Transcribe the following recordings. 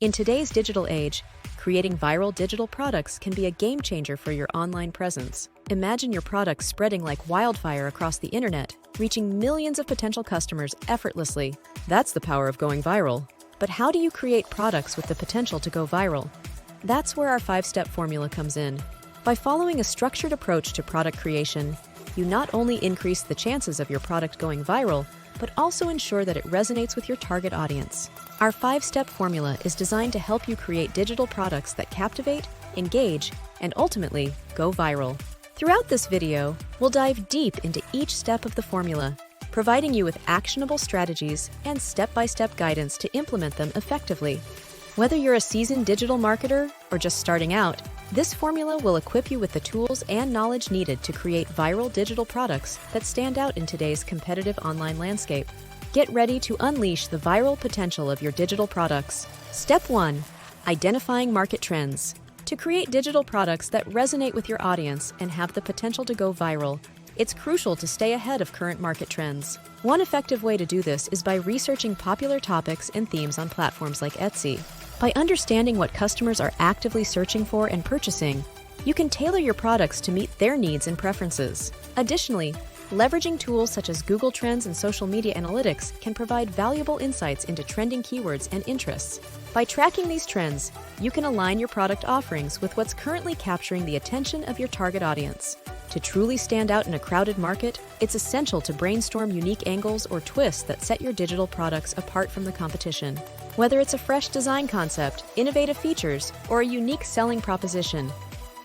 In today's digital age, creating viral digital products can be a game changer for your online presence. Imagine your products spreading like wildfire across the internet, reaching millions of potential customers effortlessly. That's the power of going viral. But how do you create products with the potential to go viral? That's where our 5-step formula comes in. By following a structured approach to product creation, you not only increase the chances of your product going viral, but also ensure that it resonates with your target audience. Our 5-step formula is designed to help you create digital products that captivate, engage, and ultimately go viral. Throughout this video, we'll dive deep into each step of the formula, providing you with actionable strategies and step-by-step guidance to implement them effectively. Whether you're a seasoned digital marketer or just starting out, this formula will equip you with the tools and knowledge needed to create viral digital products that stand out in today's competitive online landscape. Get ready to unleash the viral potential of your digital products. Step 1. Identifying market trends. To create digital products that resonate with your audience and have the potential to go viral, it's crucial to stay ahead of current market trends. One effective way to do this is by researching popular topics and themes on platforms like Etsy. By understanding what customers are actively searching for and purchasing, you can tailor your products to meet their needs and preferences. Additionally, leveraging tools such as Google Trends and social media analytics can provide valuable insights into trending keywords and interests. By tracking these trends, you can align your product offerings with what's currently capturing the attention of your target audience. To truly stand out in a crowded market, it's essential to brainstorm unique angles or twists that set your digital products apart from the competition. Whether it's a fresh design concept, innovative features, or a unique selling proposition,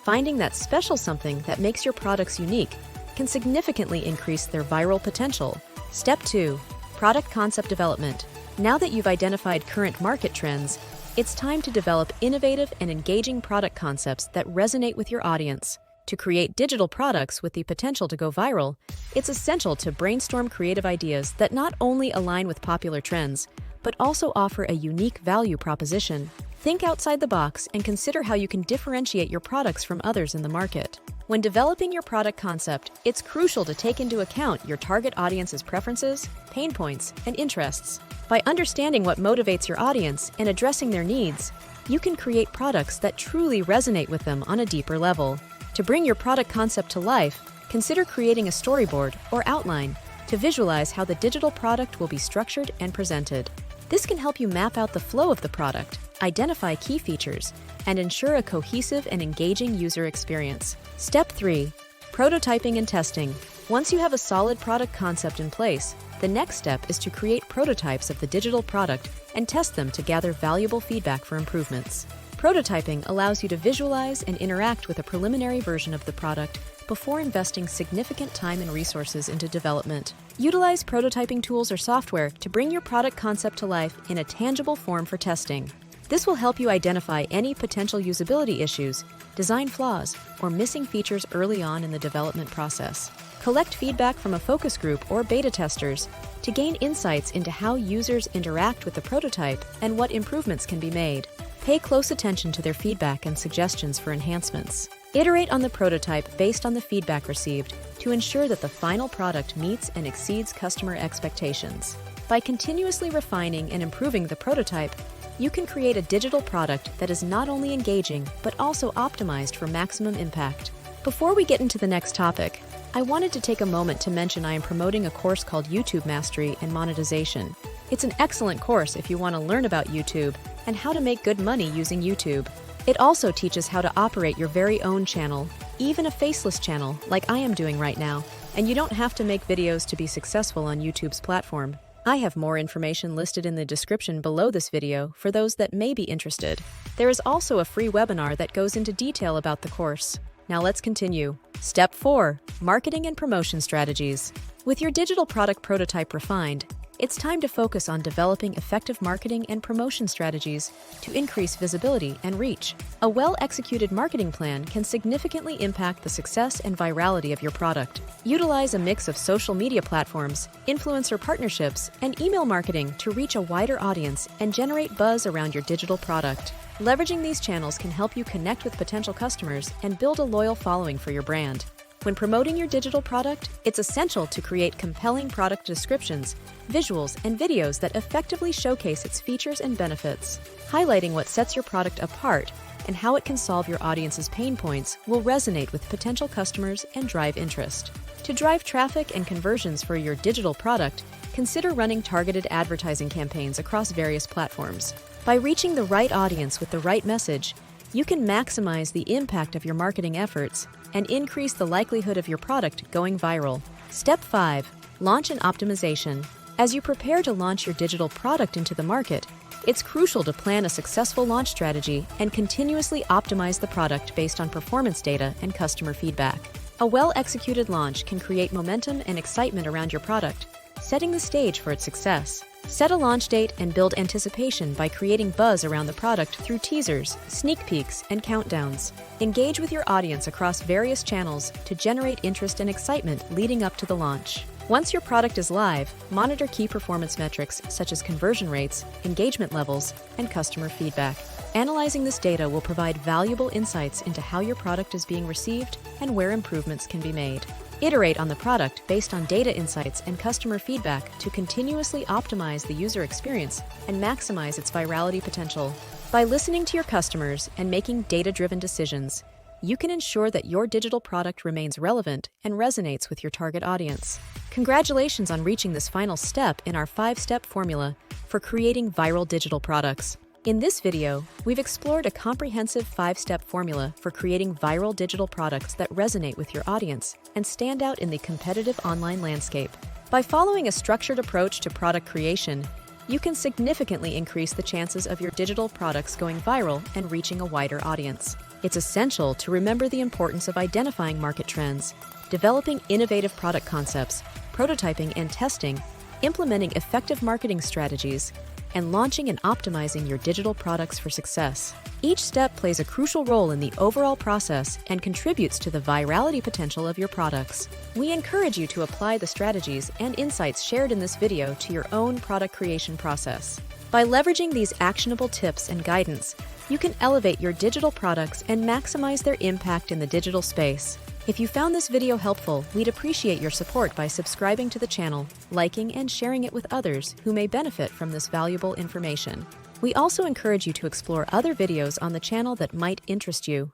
finding that special something that makes your products unique can significantly increase their viral potential. Step 2. Product concept development. Now that you've identified current market trends, it's time to develop innovative and engaging product concepts that resonate with your audience. To create digital products with the potential to go viral, it's essential to brainstorm creative ideas that not only align with popular trends, but also offer a unique value proposition. Think outside the box and consider how you can differentiate your products from others in the market. When developing your product concept, it's crucial to take into account your target audience's preferences, pain points, and interests. By understanding what motivates your audience and addressing their needs, you can create products that truly resonate with them on a deeper level. To bring your product concept to life, consider creating a storyboard or outline to visualize how the digital product will be structured and presented. This can help you map out the flow of the product, identify key features, and ensure a cohesive and engaging user experience. Step 3. Prototyping and testing. Once you have a solid product concept in place, the next step is to create prototypes of the digital product and test them to gather valuable feedback for improvements. Prototyping allows you to visualize and interact with a preliminary version of the product before investing significant time and resources into development. Utilize prototyping tools or software to bring your product concept to life in a tangible form for testing. This will help you identify any potential usability issues, design flaws, or missing features early on in the development process. Collect feedback from a focus group or beta testers to gain insights into how users interact with the prototype and what improvements can be made. Pay close attention to their feedback and suggestions for enhancements. Iterate on the prototype based on the feedback received to ensure that the final product meets and exceeds customer expectations. By continuously refining and improving the prototype, you can create a digital product that is not only engaging, but also optimized for maximum impact. Before we get into the next topic, I wanted to take a moment to mention I am promoting a course called YouTube Mastery and Monetization. It's an excellent course if you want to learn about YouTube and how to make good money using YouTube. It also teaches how to operate your very own channel, even a faceless channel like I am doing right now, and you don't have to make videos to be successful on YouTube's platform. I have more information listed in the description below this video for those that may be interested. There is also a free webinar that goes into detail about the course. Now let's continue. Step 4. Marketing and promotion strategies. With your digital product prototype refined, it's time to focus on developing effective marketing and promotion strategies to increase visibility and reach. A well-executed marketing plan can significantly impact the success and virality of your product. Utilize a mix of social media platforms, influencer partnerships, and email marketing to reach a wider audience and generate buzz around your digital product. Leveraging these channels can help you connect with potential customers and build a loyal following for your brand. When promoting your digital product, it's essential to create compelling product descriptions, visuals, and videos that effectively showcase its features and benefits. Highlighting what sets your product apart and how it can solve your audience's pain points will resonate with potential customers and drive interest. To drive traffic and conversions for your digital product, consider running targeted advertising campaigns across various platforms. By reaching the right audience with the right message, you can maximize the impact of your marketing efforts and increase the likelihood of your product going viral. Step 5. Launch and optimization. As you prepare to launch your digital product into the market, it's crucial to plan a successful launch strategy and continuously optimize the product based on performance data and customer feedback. A well-executed launch can create momentum and excitement around your product, setting the stage for its success. Set a launch date and build anticipation by creating buzz around the product through teasers, sneak peeks, and countdowns. Engage with your audience across various channels to generate interest and excitement leading up to the launch. Once your product is live, monitor key performance metrics such as conversion rates, engagement levels, and customer feedback. Analyzing this data will provide valuable insights into how your product is being received and where improvements can be made. Iterate on the product based on data insights and customer feedback to continuously optimize the user experience and maximize its virality potential. By listening to your customers and making data-driven decisions, you can ensure that your digital product remains relevant and resonates with your target audience. Congratulations on reaching this final step in our 5-step formula for creating viral digital products. In this video, we've explored a comprehensive 5-step formula for creating viral digital products that resonate with your audience and stand out in the competitive online landscape. By following a structured approach to product creation, you can significantly increase the chances of your digital products going viral and reaching a wider audience. It's essential to remember the importance of identifying market trends, developing innovative product concepts, prototyping and testing, implementing effective marketing strategies, and launching and optimizing your digital products for success. Each step plays a crucial role in the overall process and contributes to the virality potential of your products. We encourage you to apply the strategies and insights shared in this video to your own product creation process. By leveraging these actionable tips and guidance, you can elevate your digital products and maximize their impact in the digital space. If you found this video helpful, we'd appreciate your support by subscribing to the channel, liking and sharing it with others who may benefit from this valuable information. We also encourage you to explore other videos on the channel that might interest you.